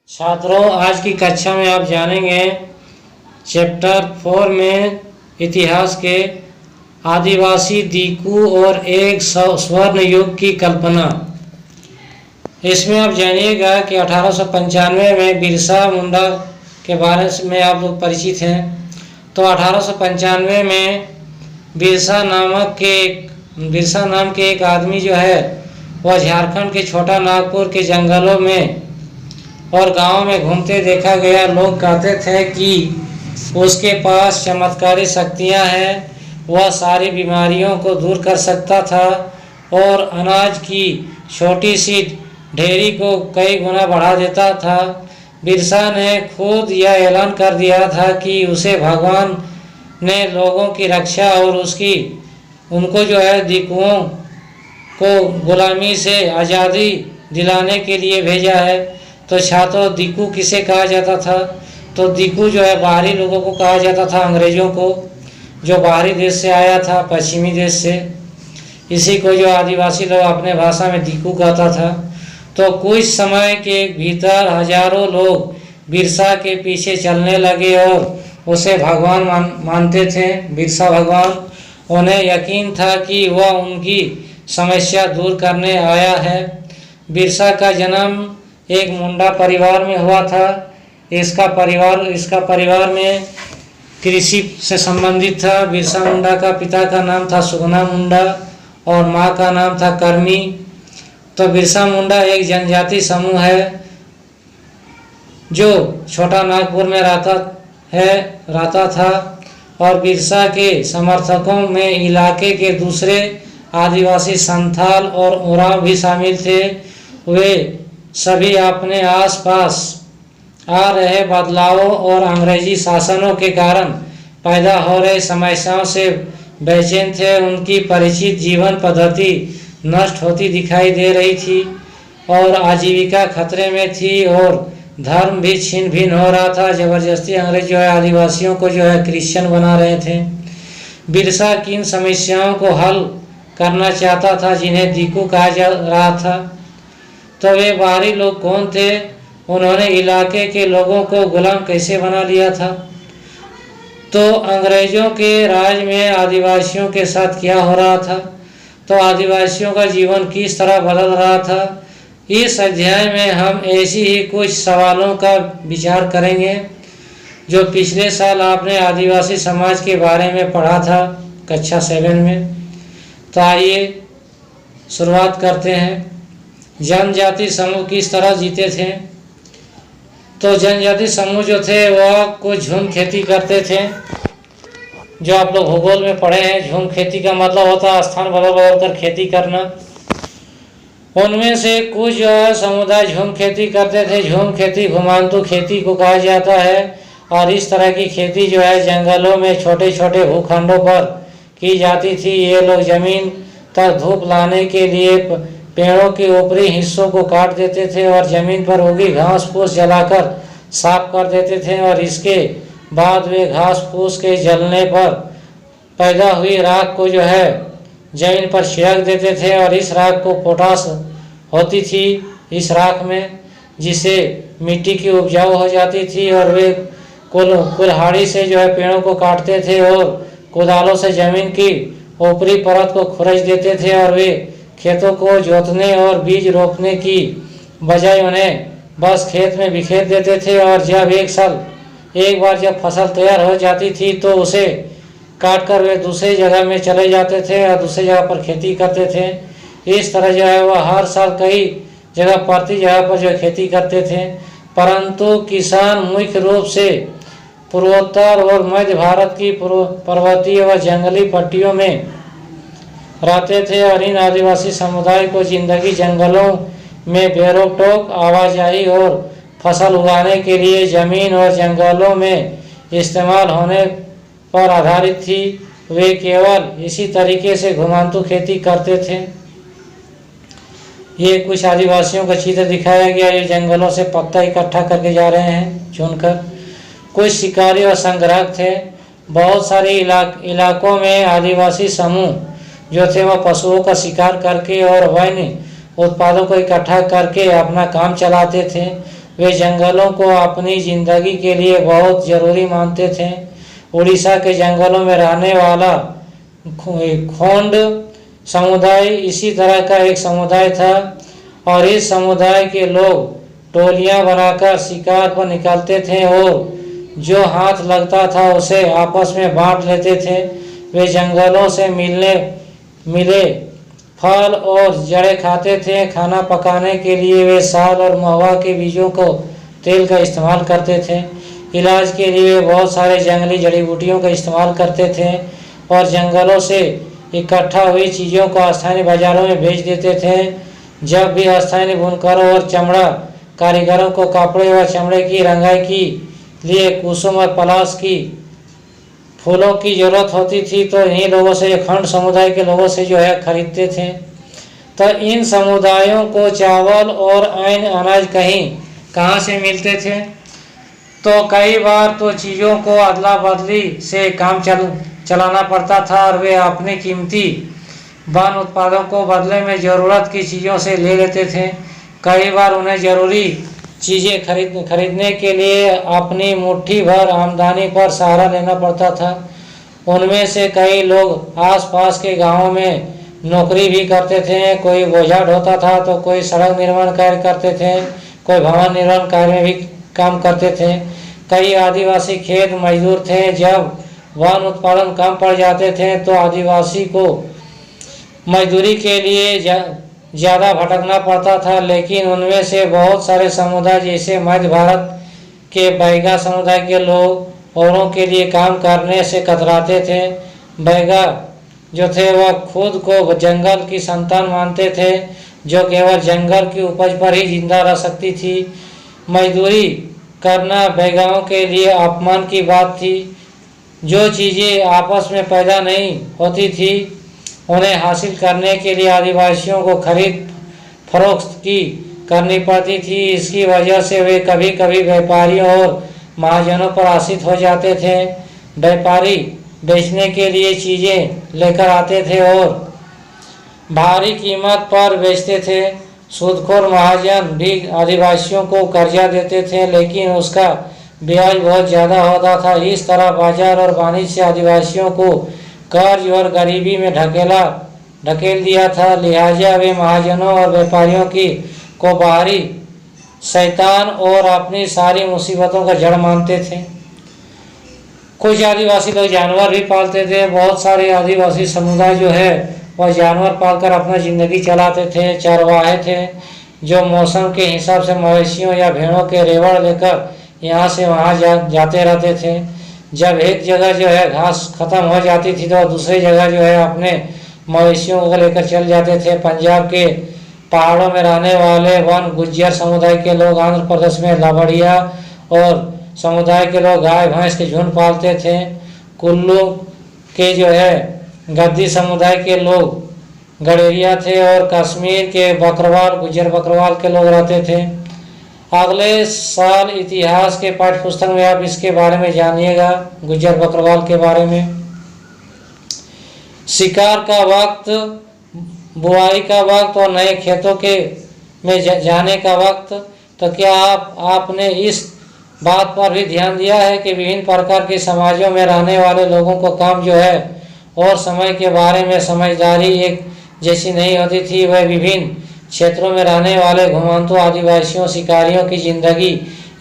छात्रों, आज की कक्षा में आप जानेंगे चैप्टर 4 में इतिहास के आदिवासी दीकू और एक स्वर्ण युग की कल्पना। इसमें आप जानिएगा कि 1895 में बिरसा मुंडा के बारे में आप लोग परिचित हैं। तो 1895 में बिरसा नाम के एक आदमी जो है वह झारखंड के छोटा नागपुर के जंगलों में और गांव में घूमते देखा गया। लोग कहते थे कि उसके पास चमत्कारी शक्तियां हैं, वह सारी बीमारियों को दूर कर सकता था और अनाज की छोटी सी ढेरी को कई गुना बढ़ा देता था। बिरसा ने खुद यह ऐलान कर दिया था कि उसे भगवान ने लोगों की रक्षा और उनको जो है दीकुओं को गुलामी से आज़ादी दिलाने के लिए भेजा है। तो छात्रों, दीकू किसे कहा जाता था? तो दीकू जो है बाहरी लोगों को कहा जाता था, अंग्रेज़ों को, जो बाहरी देश से आया था, पश्चिमी देश से। इसी को जो आदिवासी लोग अपने भाषा में दीकू कहता था। तो कुछ समय के भीतर हजारों लोग बिरसा के पीछे चलने लगे और उसे भगवान मानते थे, बिरसा भगवान। उन्हें यकीन था कि वह उनकी समस्या दूर करने आया है। बिरसा का जन्म एक मुंडा परिवार में हुआ था। इसका परिवार में कृषि से संबंधित था। बिरसा मुंडा का पिता का नाम था सुगना मुंडा और माँ का नाम था कर्मी। तो बिरसा मुंडा एक जनजाति समूह है जो छोटा नागपुर में रहता था और बिरसा के समर्थकों में इलाके के दूसरे आदिवासी संथाल और उरांव भी शामिल थे। वे सभी अपने आसपास आ रहे बदलावों और अंग्रेजी शासनों के कारण पैदा हो रहे समस्याओं से बेचैन थे। उनकी परिचित जीवन पद्धति नष्ट होती दिखाई दे रही थी और आजीविका खतरे में थी और धर्म भी छिन्न भिन्न हो रहा था। जबरदस्ती अंग्रेज जो है आदिवासियों को जो है क्रिश्चियन बना रहे थे। बिरसा किन समस्याओं को हल करना चाहता था जिन्हें दीकू कहा जा रहा था? तो वे बाहरी लोग कौन थे? उन्होंने इलाके के लोगों को गुलाम कैसे बना लिया था? तो अंग्रेजों के राज में आदिवासियों के साथ क्या हो रहा था? तो आदिवासियों का जीवन किस तरह बदल रहा था? इस अध्याय में हम ऐसी ही कुछ सवालों का विचार करेंगे जो पिछले साल आपने आदिवासी समाज के बारे में पढ़ा था कक्षा 7 में। तो आइए शुरुआत करते हैं। जनजाति समूह किस तरह जीते थे? तो जनजाति समूह जो थे वह कुछ झूम खेती करते थे, जो आप लोग भूगोल में पढ़े हैं। झूम खेती का मतलब होता है स्थान बदल बदल कर खेती करना। उनमें से कुछ जो है समुदाय झूम खेती करते थे। झूम खेती घुमांतु खेती को कहा जाता है और इस तरह की खेती जो है जंगलों में छोटे छोटे भूखंडों पर की जाती थी। ये लोग जमीन तक धूप लाने के लिए पेड़ों के ऊपरी हिस्सों को काट देते थे और जमीन पर उगी घास फूस जलाकर साफ कर देते थे और इसके बाद वे घास फूस के जलने पर पैदा हुई राख को जो है जमीन पर छिड़क देते थे और इस राख को पोटाश होती थी इस राख में, जिससे मिट्टी की उपजाऊ हो जाती थी। और वे कुल्हाड़ी से जो है पेड़ों को काटते थे और कुदालों से जमीन की ऊपरी परत को खुरच देते थे और वे खेतों को जोतने और बीज रोपने की बजाय उन्हें बस खेत में बिखेर देते थे। और जब एक बार जब फसल तैयार हो जाती थी तो उसे काट कर वे दूसरी जगह में चले जाते थे और दूसरी जगह पर खेती करते थे। इस तरह जो है वह हर साल कई जगह प्रति जगह पर जो खेती करते थे। परंतु किसान मुख्य रूप से पूर्वोत्तर और मध्य भारत की पर्वतीय व जंगली पट्टियों में रहते थे और इन आदिवासी समुदाय को जिंदगी जंगलों में बेरोक-टोक आवाजाही और फसल उगाने के लिए जमीन और जंगलों में इस्तेमाल होने पर आधारित थी। वे केवल इसी तरीके से घुमांतु खेती करते थे। ये कुछ आदिवासियों का चित्र दिखाया गया। ये जंगलों से पत्ता इकट्ठा करके जा रहे हैं चुनकर। कुछ शिकारी और संग्राहक थे। बहुत सारे इलाकों में आदिवासी समूह जो थे वह पशुओं का शिकार करके और वन्य उत्पादों को इकट्ठा करके अपना काम चलाते थे। वे जंगलों को अपनी जिंदगी के लिए बहुत जरूरी मानते थे। उड़ीसा के जंगलों में रहने वाला खोंड समुदाय इसी तरह का एक समुदाय था और इस समुदाय के लोग टोलियां बनाकर शिकार पर निकलते थे और जो हाथ लगता था उसे आपस में बांट लेते थे। वे जंगलों से मिले फल और जड़ें खाते थे। खाना पकाने के लिए वे साल और महुआ के बीजों को तेल का इस्तेमाल करते थे। इलाज के लिए वे बहुत सारे जंगली जड़ी बूटियों का इस्तेमाल करते थे और जंगलों से इकट्ठा हुई चीज़ों को स्थानीय बाजारों में बेच देते थे। जब भी स्थानीय बुनकरों और चमड़ा कारीगरों को कपड़े व चमड़े की रंगाई के लिए कुसुम और पलाश की फूलों की जरूरत होती थी तो इन्हीं लोगों से, खंड समुदाय के लोगों से जो है खरीदते थे। तो इन समुदायों को चावल और अन्य अनाज कहाँ से मिलते थे? तो कई बार तो चीज़ों को अदला बदली से काम चलाना पड़ता था और वे अपने कीमती वन उत्पादों को बदले में ज़रूरत की चीज़ों से ले लेते थे। कई बार उन्हें ज़रूरी चीज़ें खरीदने के लिए अपनी मुट्ठी भर आमदनी पर सहारा लेना पड़ता था। उनमें से कई लोग आसपास के गांवों में नौकरी भी करते थे। कोई बोझा ढोता था तो कोई सड़क निर्माण कार्य करते थे, कोई भवन निर्माण कार्य में भी काम करते थे। कई आदिवासी खेत मजदूर थे। जब वन उत्पादन कम पड़ जाते थे तो आदिवासी को मजदूरी के लिए ज़्यादा भटकना पड़ता था। लेकिन उनमें से बहुत सारे समुदाय जैसे मध्य भारत के बैगा समुदाय के लोग औरों के लिए काम करने से कतराते थे। बैगा जो थे वह खुद को जंगल की संतान मानते थे जो केवल जंगल की उपज पर ही जिंदा रह सकती थी। मजदूरी करना बैगाओं के लिए अपमान की बात थी। जो चीज़ें आपस में पैदा नहीं होती थी उन्हें हासिल करने के लिए आदिवासियों को खरीद फरोख्त की करनी पड़ती थी। इसकी वजह से वे कभी कभी व्यापारियों और महाजनों पर आश्रित हो जाते थे। व्यापारी बेचने के लिए चीज़ें लेकर आते थे और भारी कीमत पर बेचते थे। सूदखोर महाजन भी आदिवासियों को कर्जा देते थे लेकिन उसका ब्याज बहुत ज़्यादा होता था। इस तरह बाजार और वाणिज्य से आदिवासियों को कर्ज और गरीबी में ढकेल दिया था। लिहाजा वे महाजनों और व्यापारियों को बाहरी शैतान और अपनी सारी मुसीबतों का जड़ मानते थे। कुछ आदिवासी लोग जानवर भी पालते थे। बहुत सारे आदिवासी समुदाय जो है वह जानवर पालकर अपना ज़िंदगी चलाते थे। चरवाहे थे जो मौसम के हिसाब से मवेशियों या भेड़ों के रेवड़ लेकर यहाँ से वहाँ जाते रहते थे। जब एक जगह जो है घास खत्म हो जाती थी तो दूसरी जगह जो है अपने मवेशियों को लेकर चल जाते थे। पंजाब के पहाड़ों में रहने वाले वन गुज्जर समुदाय के लोग, आंध्र प्रदेश में लावड़िया और समुदाय के लोग गाय भैंस के झुंड पालते थे। कुल्लू के जो है गद्दी समुदाय के लोग गडेरिया थे और कश्मीर के बकरवाल गुज्जर बकरवाल के लोग रहते थे। अगले साल इतिहास के पाठ्य पुस्तक में आप इसके बारे में जानिएगा, गुज्जर बकरवाल के बारे में। शिकार का वक्त, बुआई का वक्त और नए खेतों के में जाने का वक्त। तो क्या आपने इस बात पर भी ध्यान दिया है कि विभिन्न प्रकार के समाजों में रहने वाले लोगों को काम जो है और समय के बारे में समझदारी एक जैसी नहीं होती थी। वह विभिन्न क्षेत्रों में रहने वाले घुमंतु आदिवासियों शिकारियों की जिंदगी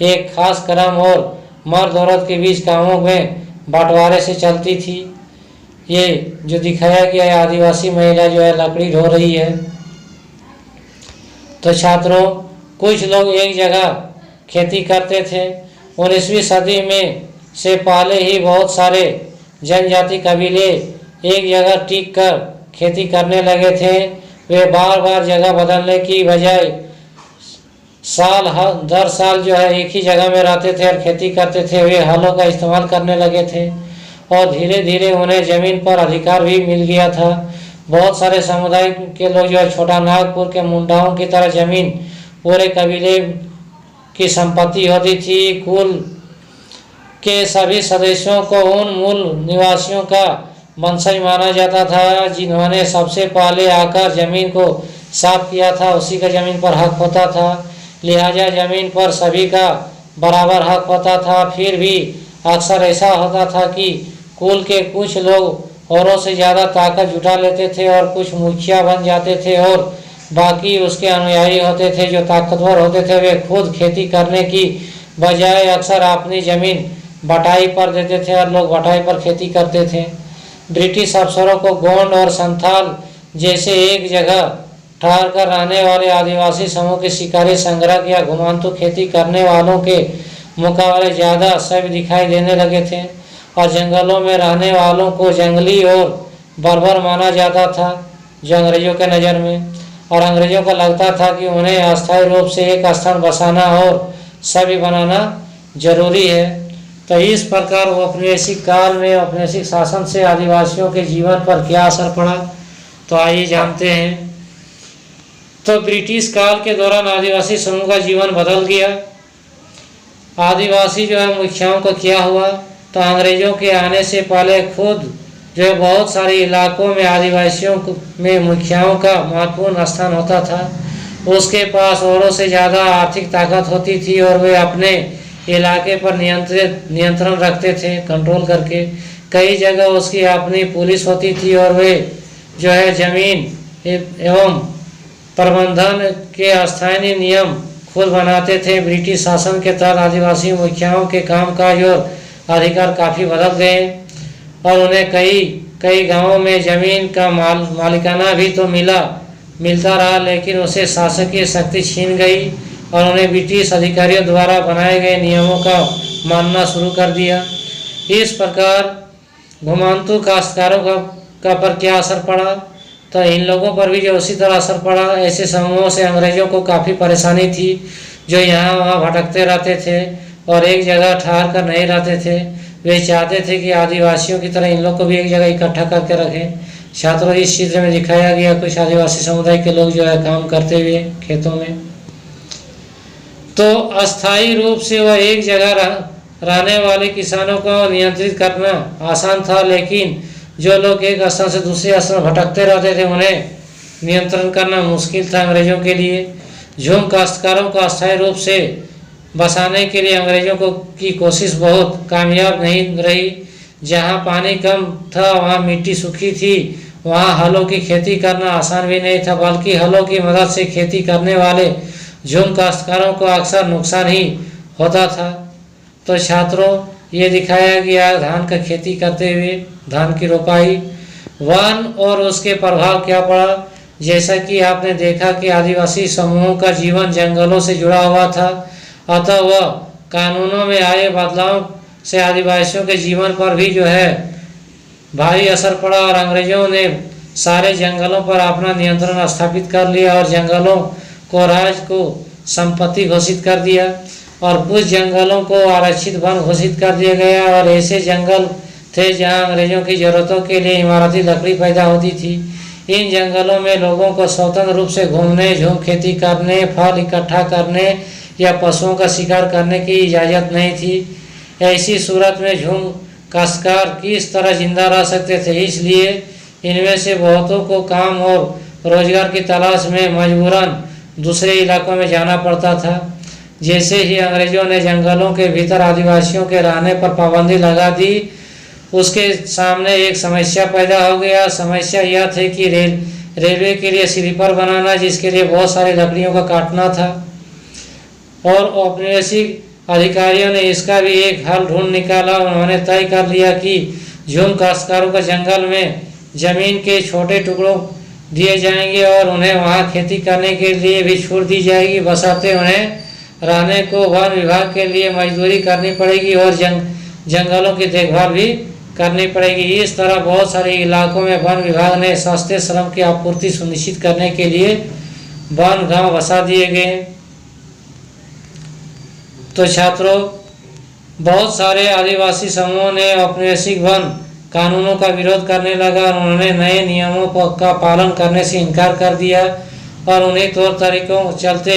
एक खास क्रम और मर्द औरत के बीच कामों में बंटवारे से चलती थी। ये जो दिखाया गया है आदिवासी महिला जो है लकड़ी ढो रही है। तो छात्रों, कुछ लोग एक जगह खेती करते थे। 19वीं सदी में से पहले ही बहुत सारे जनजाति कबीले एक जगह टिक कर खेती करने लगे थे। वे बार बार जगह बदलने की बजाय दर साल जो है एक ही जगह में रहते थे और खेती करते थे। वे हलों का इस्तेमाल करने लगे थे और धीरे धीरे उन्हें ज़मीन पर अधिकार भी मिल गया था। बहुत सारे समुदाय के लोग जो है छोटा नागपुर के मुंडाओं की तरह जमीन पूरे कबीले की संपत्ति होती थी। कुल के सभी सदस्यों को उन मूल निवासियों का वंशज माना जाता था जिन्होंने सबसे पहले आकर जमीन को साफ किया था, उसी का जमीन पर हक होता था। लिहाजा ज़मीन पर सभी का बराबर हक होता था। फिर भी अक्सर ऐसा होता था कि कुल के कुछ लोग औरों से ज़्यादा ताकत जुटा लेते थे और कुछ मुखिया बन जाते थे, और बाकी उसके अनुयायी होते थे जो ताकतवर होते थे। वे खुद खेती करने की बजाय अक्सर अपनी ज़मीन बटाई पर देते थे और लोग बटाई पर खेती करते थे। ब्रिटिश अफसरों को गोंड और संथाल जैसे एक जगह ठहर कर रहने वाले आदिवासी समूह के शिकारी संग्रह या घुमांतु खेती करने वालों के मुकाबले ज़्यादा सभ्य दिखाई देने लगे थे, और जंगलों में रहने वालों को जंगली और बर्बर माना जाता था जो अंग्रेज़ों के नज़र में। और अंग्रेज़ों को लगता था कि उन्हें अस्थायी रूप से एक स्थान बसाना और सभ्य बनाना जरूरी है। तो इस प्रकार औपनिवेशिक काल में औपनिवेशिक शासन से आदिवासियों के जीवन पर क्या असर पड़ा, तो आइए जानते हैं। तो ब्रिटिश काल के दौरान आदिवासी समूह का जीवन बदल गया। आदिवासी जो है मुखियाओं का क्या हुआ, तो अंग्रेज़ों के आने से पहले खुद जो है बहुत सारे इलाकों में आदिवासियों में मुखियाओं का महत्वपूर्ण स्थान होता था। उसके पास औरों से ज़्यादा आर्थिक ताकत होती थी और वे अपने इलाके पर नियंत्रण रखते थे, कंट्रोल करके। कई जगह उसकी अपनी पुलिस होती थी और वे जो है जमीन एवं प्रबंधन के स्थानीय नियम खुद बनाते थे। ब्रिटिश शासन के तहत आदिवासी मुखियाओं के कामकाज और अधिकार काफ़ी बदल गए और उन्हें कई गांवों में ज़मीन का मालिकाना भी तो मिलता रहा, लेकिन उसे शासकीय शक्ति छीन गई और उन्हें ब्रिटिश अधिकारियों द्वारा बनाए गए नियमों का मानना शुरू कर दिया। इस प्रकार घुमांतु काश्तकारों का पर क्या असर पड़ा, तो इन लोगों पर भी जो उसी तरह असर पड़ा। ऐसे समूहों से अंग्रेज़ों को काफ़ी परेशानी थी, जो यहाँ वहाँ भटकते रहते थे और एक जगह ठहर कर नहीं रहते थे। वे चाहते थे कि आदिवासियों की तरह इन लोग को भी एक जगह इकट्ठा करके रखें। छात्रों, इस चित्र में दिखाया गया कुछ आदिवासी समुदाय के लोग जो है काम करते हुए खेतों में। तो अस्थायी रूप से वह एक जगह रहने वाले किसानों को नियंत्रित करना आसान था, लेकिन जो लोग एक स्थान से दूसरे स्थान भटकते रहते थे उन्हें नियंत्रण करना मुश्किल था अंग्रेज़ों के लिए। झूम काश्तकारों को अस्थायी रूप से बसाने के लिए अंग्रेज़ों की कोशिश बहुत कामयाब नहीं रही। जहाँ पानी कम था, वहाँ मिट्टी सूखी थी, वहाँ हलों की खेती करना आसान भी नहीं था, बल्कि हलों की मदद से खेती करने वाले झूम काश्तकारों को अक्सर नुकसान ही होता था। तो छात्रों, ये दिखाया गया धान का खेती करते हुए धान की रोपाई। वन और उसके प्रभाव क्या पड़ा, जैसा कि आपने देखा कि आदिवासी समूहों का जीवन जंगलों से जुड़ा हुआ था, अतः वह कानूनों में आए बदलाव से आदिवासियों के जीवन पर भी जो है भारी असर पड़ा और अंग्रेज़ों ने सारे जंगलों पर अपना नियंत्रण स्थापित कर लिया और जंगलों को राज्य को संपत्ति घोषित कर दिया और कुछ जंगलों को आरक्षित वन घोषित कर दिया गया। और ऐसे जंगल थे जहां अंग्रेज़ों की ज़रूरतों के लिए इमारती लकड़ी पैदा होती थी। इन जंगलों में लोगों को स्वतंत्र रूप से घूमने, झूम खेती करने, फल इकट्ठा करने या पशुओं का शिकार करने की इजाज़त नहीं थी। ऐसी सूरत में झूम काश्तकार किस तरह जिंदा रह सकते थे, इसलिए इनमें से बहुतों को काम और रोजगार की तलाश में मजबूरन दूसरे इलाकों में जाना पड़ता था। जैसे ही अंग्रेज़ों ने जंगलों के भीतर आदिवासियों के रहने पर पाबंदी लगा दी, उसके सामने एक समस्या पैदा हो गया। समस्या यह थी कि रेलवे के लिए स्लीपर बनाना, जिसके लिए बहुत सारी लकड़ियों का काटना था, और औपनिवेशिक अधिकारियों ने इसका भी एक हल ढूंढ निकाला। उन्होंने तय कर लिया कि झूम काश्तकारों को जंगल में जमीन के छोटे टुकड़ों दिए जाएंगे और उन्हें वहां खेती करने के लिए भी छूट दी जाएगी, बशर्ते उन्हें रहने को वन विभाग के लिए मजदूरी करनी पड़ेगी और जंगलों की देखभाल भी करनी पड़ेगी। इस तरह बहुत सारे इलाकों में वन विभाग ने सस्ते श्रम की आपूर्ति सुनिश्चित करने के लिए वन गांव बसा दिए गए। तो छात्रों, बहुत सारे आदिवासी समूहों ने औपनिवेशिक वन कानूनों का विरोध करने लगा और उन्होंने नए नियमों का पालन करने से इनकार कर दिया और उन्हीं तौर तरीकों चलते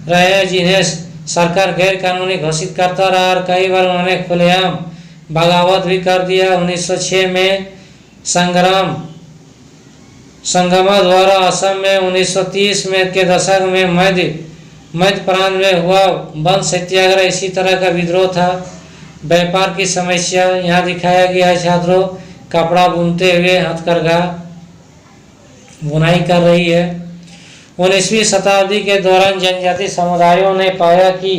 रहे जिन्हें सरकार गैर कानूनी घोषित करता रहा और कई बार उन्होंने खुलेआम बगावत भी कर दिया। 1906 में संगमा द्वारा असम में 1930 में के दशक में मध्य मध्य प्रांत में हुआ वन सत्याग्रह इसी तरह का विद्रोह था। व्यापार की समस्या यहाँ दिखाया गया है छात्रों। कपड़ा बुनते हुए हथकरघा बुनाई कर रही है। 19वीं शताब्दी के दौरान जनजाति समुदायों ने पाया कि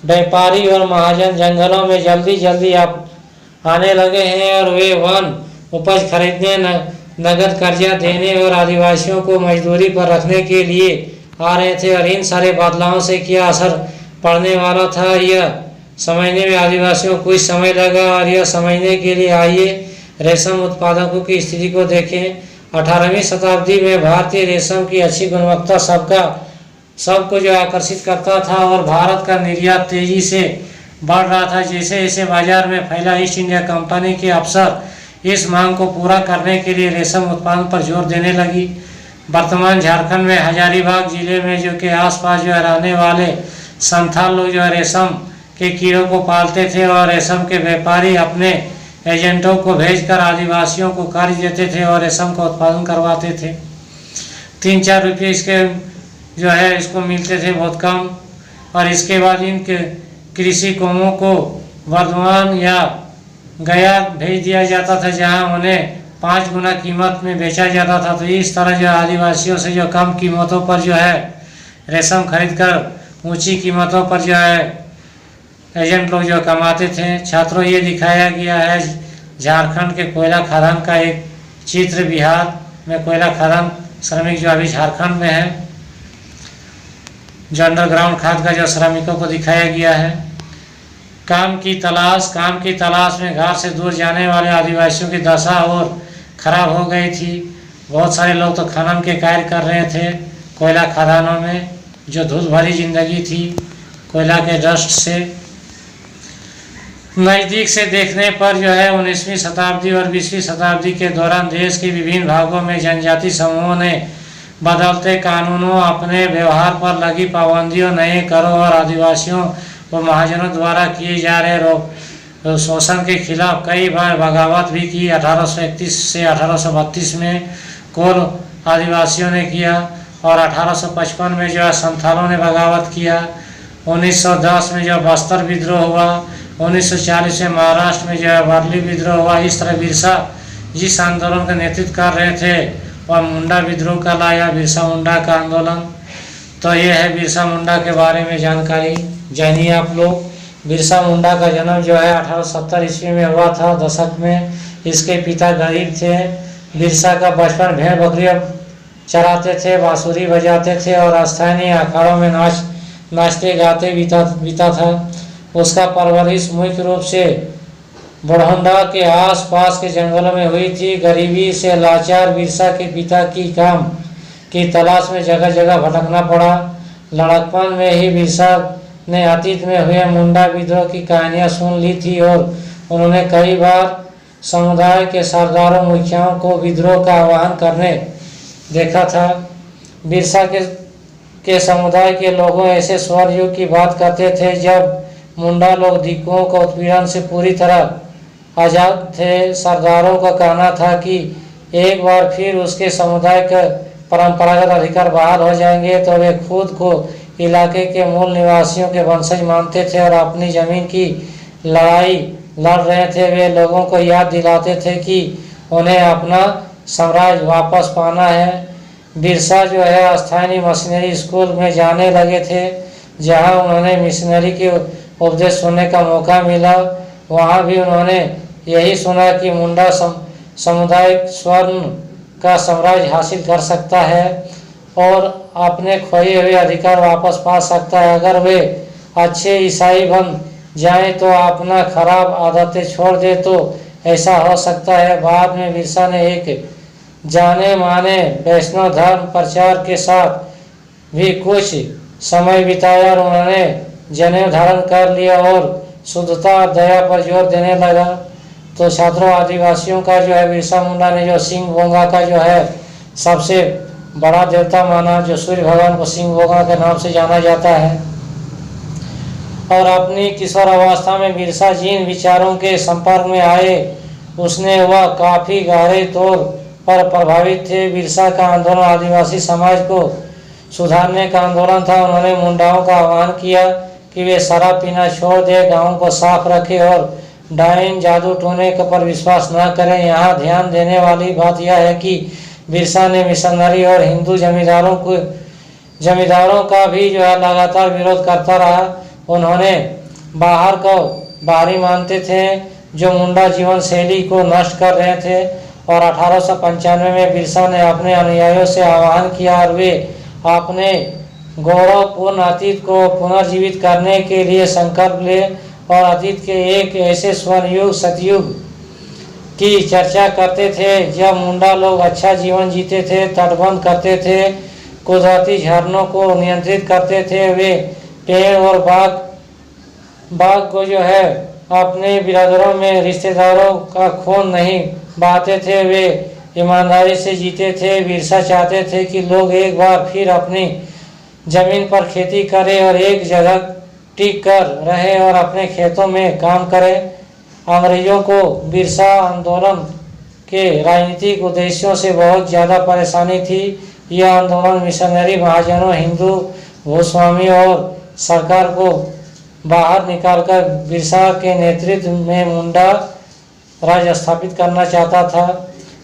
व्यापारी और महाजन जंगलों में जल्दी जल्दी आने लगे हैं और वे वन उपज खरीदने, नगद कर्जा देने और आदिवासियों को मजदूरी पर रखने के लिए आ रहे थे। और इन सारे बदलावों से क्या असर पड़ने वाला था, यह समझने में आदिवासियों को कुछ समय लगा। और यह समझने के लिए आइए रेशम उत्पादकों की स्थिति को देखें। 18वीं शताब्दी में भारतीय रेशम की अच्छी गुणवत्ता सबको जो आकर्षित करता था और भारत का निर्यात तेजी से बढ़ रहा था। जैसे जैसे बाजार में फैला ईस्ट इंडिया कंपनी के अफसर इस मांग को पूरा करने के लिए रेशम उत्पादन पर जोर देने लगी। वर्तमान झारखंड में हजारीबाग जिले में जो के आसपास जो है रहने वाले संथाल लोग जो है रेशम के कीड़ों को पालते थे और रेशम के व्यापारी अपने एजेंटों को भेजकर आदिवासियों को कर्ज देते थे और रेशम का उत्पादन करवाते थे। 3-4 रुपये इसके जो है इसको मिलते थे, बहुत कम। और इसके बाद इन कृषि कौमों को वर्धमान या गया भेज दिया जाता था, जहां उन्हें 5 गुना कीमत में बेचा जाता था। तो इस तरह जो आदिवासियों से जो कम कीमतों पर जो है रेशम खरीद कर ऊंची कीमतों पर जो है एजेंट लोग जो कमाते थे। छात्रों, ये दिखाया गया है झारखंड के कोयला खदान का एक चित्र। बिहार में कोयला खदान श्रमिक जो अभी झारखंड में है, जो अंडरग्राउंड खाद का जो श्रमिकों को दिखाया गया है। काम की तलाश में घर से दूर जाने वाले आदिवासियों की दशा और खराब हो गई थी। बहुत सारे लोग तो खनन के कार्य कर रहे थे कोयला खदानों में, जो धूल भरी जिंदगी थी कोयला के डस्ट से। नज़दीक से देखने पर जो है 19वीं शताब्दी और 20वीं शताब्दी के दौरान देश के विभिन्न भागों में जनजाति समूहों ने बदलते कानूनों, अपने व्यवहार पर लगी पाबंदियों, नए करों और आदिवासियों व महाजनों द्वारा किए जा रहे शोषण के खिलाफ कई बार बगावत भी की। 1831 से 1832 में कोल आदिवासियों ने किया और 1855 में जो है संथालों ने बगावत किया। 1910 में जो बस्तर विद्रोह हुआ, 1940 में महाराष्ट्र में जो है वर्ली विद्रोह हुआ। इस तरह बिरसा जिस आंदोलन का नेतृत्व कर रहे थे वह मुंडा विद्रोह का लाया, बिरसा मुंडा का आंदोलन। तो ये है बिरसा मुंडा के बारे में जानकारी, जानिए आप लोग। बिरसा मुंडा का जन्म जो है 1870 ईस्वी में हुआ था, दशक में। इसके पिता गरीब थे। बिरसा का बचपन भेड़ बकरियां चराते थे, बांसुरी बजाते थे और स्थानीय अखाड़ों में नाचते गाते बीता था। उसका परवरिश मुख्य रूप से बुढ़ौंडा के आसपास के जंगलों में हुई थी। गरीबी से लाचार बिरसा के पिता की काम की तलाश में जगह जगह भटकना पड़ा। लड़कपन में ही बिरसा ने अतीत में हुए मुंडा विद्रोह की कहानियां सुन ली थी और उन्होंने कई बार समुदाय के सरदारों मुखियाओं को विद्रोह का आह्वान करने देखा था। बिरसा के समुदाय के लोगों ऐसे स्वर युग की बात करते थे जब मुंडा लोग दिक्कुओं का उत्पीड़न से पूरी तरह आज़ाद थे। सरदारों का कहना था कि एक बार फिर उसके समुदाय का परंपरागत अधिकार बहाल हो जाएंगे तो वे खुद को इलाके के मूल निवासियों के वंशज मानते थे और अपनी जमीन की लड़ाई लड़ रहे थे। वे लोगों को याद दिलाते थे कि उन्हें अपना साम्राज्य वापस पाना है। बिरसा जो है स्थानीय मिशनरी स्कूल में जाने लगे थे, जहां उन्होंने मिशनरी के उपदेश सुनने का मौका मिला। वहां भी उन्होंने यही सुना कि मुंडा समुदाय स्वर्ण का साम्राज्य हासिल कर सकता है और अपने खोए हुए अधिकार वापस पा सकता है। अगर वे अच्छे ईसाई बन जाएं तो अपना खराब आदतें छोड़ दे तो ऐसा हो सकता है। बाद में बिरसा ने एक जाने माने वैष्णव धर्म प्रचार के साथ भी कुछ समय बिताया और उन्होंने जनेऊ धारण कर लिया और शुद्धता और दया पर जोर देने लगा। तो छात्रों, आदिवासियों का जो है बिरसा मुंडा ने जो सिंह बोंगा का जो है सबसे बड़ा देवता माना, जो सूर्य भगवान को सिंह बोंगा के नाम से जाना जाता है। और अपनी किशोर अवस्था में बिरसा जिन विचारों के संपर्क में आए उसने वह काफ़ी गहरे तौर पर प्रभावित थे। बिरसा का आंदोलन आदिवासी समाज को सुधारने का आंदोलन था। उन्होंने मुंडाओं का आह्वान किया कि वे शराब पीना छोड़ दे, गाँव को साफ रखें और डाइन जादू टोने पर विश्वास न करें। यहाँ ध्यान देने वाली बात यह है कि बिरसा ने मिशनरी और हिंदू जमींदारों का भी जो है लगातार विरोध करता रहा। उन्होंने बाहर को बाहरी मानते थे जो मुंडा जीवन शैली को नष्ट कर रहे थे, और 1895 में बिरसा ने अपने अनुयायियों से आह्वान किया और वे अपने गौरवपूर्ण अतीत को पुनर्जीवित करने के लिए संकल्प ले और अतीत के एक ऐसे स्वर्णयुग सतयुग की चर्चा करते थे जब मुंडा लोग अच्छा जीवन जीते थे, तटबंध करते थे, कुदरती झरनों को नियंत्रित करते थे, वे पेड़ और बाग को जो है अपने बिरादरों में रिश्तेदारों का खून नहीं बहाते थे, वे ईमानदारी से जीते थे। बिरसा चाहते थे कि लोग एक बार फिर अपनी जमीन पर खेती करें और एक जगह टिक कर रहे और अपने खेतों में काम करें। अंग्रेजों को बिरसा आंदोलन के राजनीतिक उद्देश्यों से बहुत ज़्यादा परेशानी थी। यह आंदोलन मिशनरी महाजनों, हिंदू भूस्वामी और सरकार को बाहर निकालकर बिरसा के नेतृत्व में मुंडा राज स्थापित करना चाहता था,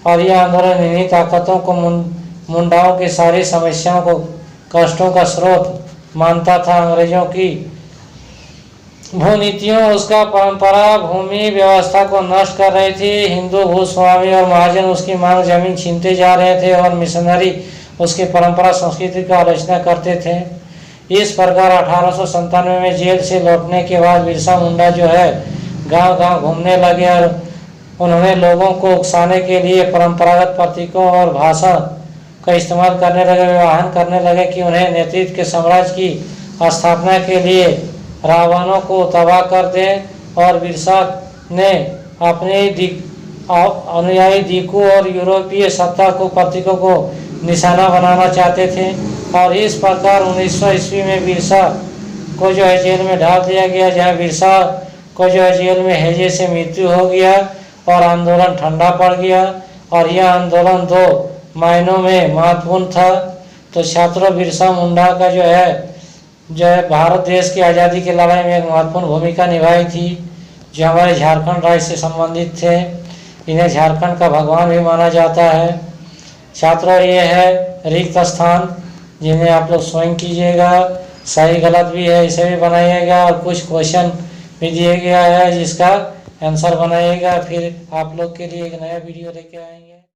और यह आंदोलन इन्हीं ताकतों को मुंडाओं की सारी समस्याओं को कष्टों का स्रोत मानता था। अंग्रेजों की भूनीतियों उसका परंपरा भूमि व्यवस्था को नष्ट कर रही थी। हिंदू भूस्वामी और महाजन उसकी मांग जमीन छीनते जा रहे थे और मिशनरी उसकी परंपरा संस्कृति का आलोचना करते थे। इस प्रकार 1897 में जेल से लौटने के बाद बिरसा मुंडा जो है गांव-गांव घूमने लगे और उन्होंने लोगों को उकसाने के लिए परंपरागत प्रतीकों और भाषा का इस्तेमाल करने लगे। वे आह्वान करने लगे कि उन्हें नेतृत्व के साम्राज्य की स्थापना के लिए रावणों को तबाह कर दें, और बिरसा ने अपने अनुयायी दीकू और यूरोपीय सत्ता को प्रतीकों को निशाना बनाना चाहते थे। और इस प्रकार 1900 ईस्वी में बिरसा को जो है जेल में डाल दिया गया, जहाँ बिरसा को जो है जेल में हैजे से मृत्यु हो गया और आंदोलन ठंडा पड़ गया। और यह आंदोलन 2 मायनों में महत्वपूर्ण था। तो छात्रों, बिरसा मुंडा का जो है भारत देश की आज़ादी की लड़ाई में एक महत्वपूर्ण भूमिका निभाई थी, जो हमारे झारखंड राज्य से संबंधित थे। इन्हें झारखंड का भगवान भी माना जाता है। छात्रों, ये है रिक्त स्थान जिन्हें आप लोग स्वयं कीजिएगा, सही गलत भी है इसे भी बनाइएगा, और कुछ क्वेश्चन भी दिए गया है जिसका आंसर बनाइएगा। फिर आप लोग के लिए एक नया वीडियो लेके आएंगे।